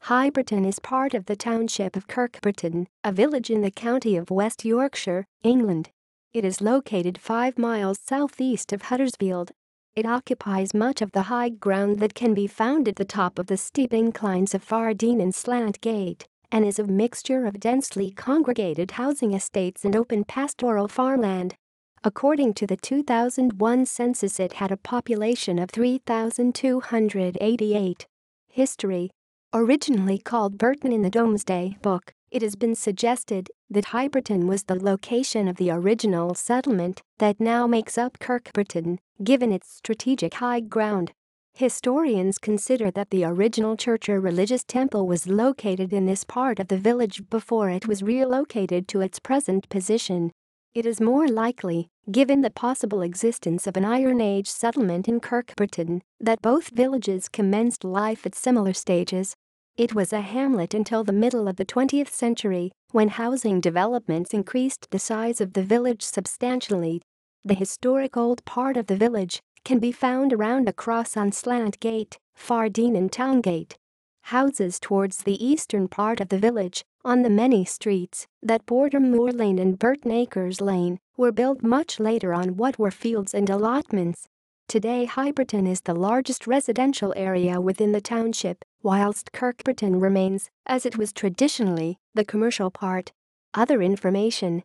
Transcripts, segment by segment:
Highburton is part of the township of Kirkburton, a village in the county of West Yorkshire, England. It is located 5 miles southeast of Huddersfield. It occupies much of the high ground that can be found at the top of the steep inclines of Dene and Slant and is a mixture of densely congregated housing estates and open pastoral farmland. According to the 2001 census, it had a population of 3,288. History. Originally called Burton in the Domesday Book, it has been suggested that Highburton was the location of the original settlement that now makes up Kirkburton, given its strategic high ground. Historians consider that the original church or religious temple was located in this part of the village before it was relocated to its present position. It is more likely, given the possible existence of an Iron Age settlement in Kirkburton, that both villages commenced life at similar stages. It was a hamlet until the middle of the 20th century, when housing developments increased the size of the village substantially. The historic old part of the village can be found around a cross on Slant Gate, Dene and Towngate. Houses towards the eastern part of the village, on the many streets that border Moor Lane and Burton Acres Lane, were built much later on what were fields and allotments. Today Highburton is the largest residential area within the township, whilst Kirkburton remains, as it was traditionally, the commercial part. Other information.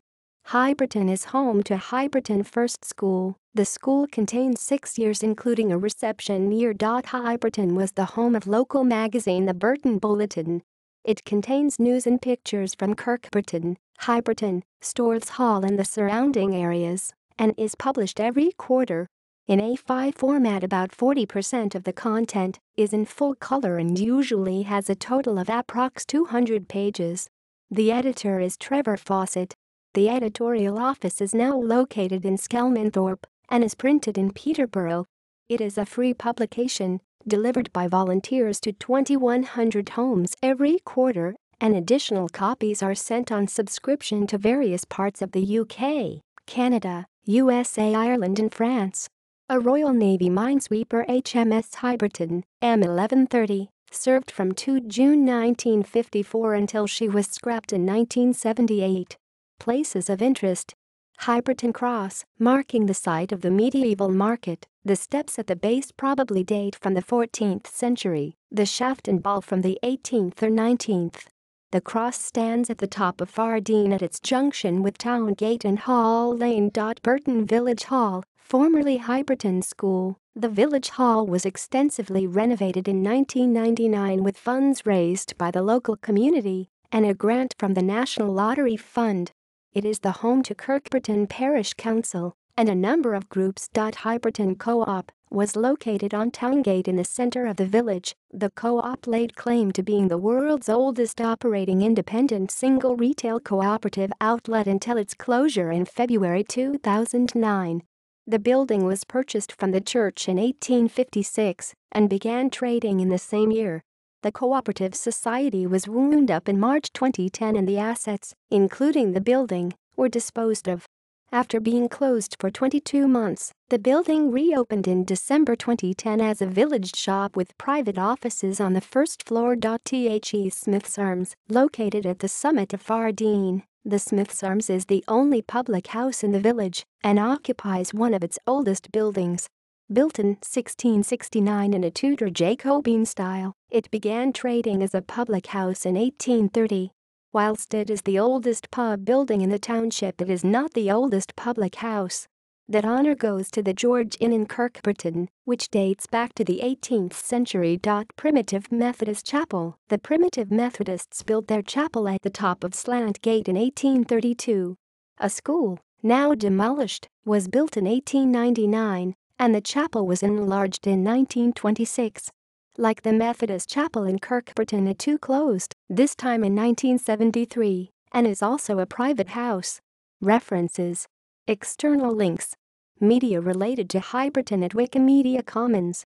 Highburton is home to Highburton First School. The school contains 6 years including a reception year. Highburton was the home of local magazine The Burton Bulletin. It contains news and pictures from Kirkburton, Highburton, Storrs Hall and the surrounding areas, and is published every quarter. In A5 format, about 40% of the content is in full color and usually has a total of approx 200 pages. The editor is Trevor Fawcett. The editorial office is now located in Skelmanthorpe and is printed in Peterborough. It is a free publication, delivered by volunteers to 2,100 homes every quarter, and additional copies are sent on subscription to various parts of the UK, Canada, USA, Ireland and France. A Royal Navy minesweeper HMS Highburton, M1130, served from 2 June 1954 until she was scrapped in 1978. Places of interest. Highburton Cross, marking the site of the medieval market. The steps at the base probably date from the 14th century, the shaft and ball from the 18th or 19th. The cross stands at the top of Dene at its junction with Towngate and Hall Lane. Burton Village Hall, formerly Highburton School. The village hall was extensively renovated in 1999 with funds raised by the local community and a grant from the National Lottery Fund. It is the home to Kirkburton Parish Council and a number of groups. Highburton Co-op was located on Towngate in the center of the village. The co-op laid claim to being the world's oldest operating independent single retail cooperative outlet until its closure in February 2009. The building was purchased from the church in 1856 and began trading in the same year. The cooperative society was wound up in March 2010 and the assets, including the building, were disposed of. After being closed for 22 months, the building reopened in December 2010 as a village shop with private offices on the first floor. The Smith's Arms, located at the summit of Dene. The Smith's Arms is the only public house in the village and occupies one of its oldest buildings. Built in 1669 in a Tudor Jacobean style, it began trading as a public house in 1830. Whilst it is the oldest pub building in the township, it is not the oldest public house. That honor goes to the George Inn in Kirkburton, which dates back to the 18th century. Primitive Methodist Chapel. The Primitive Methodists built their chapel at the top of Slant Gate in 1832. A school, now demolished, was built in 1899, and the chapel was enlarged in 1926. Like the Methodist Chapel in Kirkburton, it too closed, this time in 1973, and is also a private house. References. External links. Media related to Highburton at Wikimedia Commons.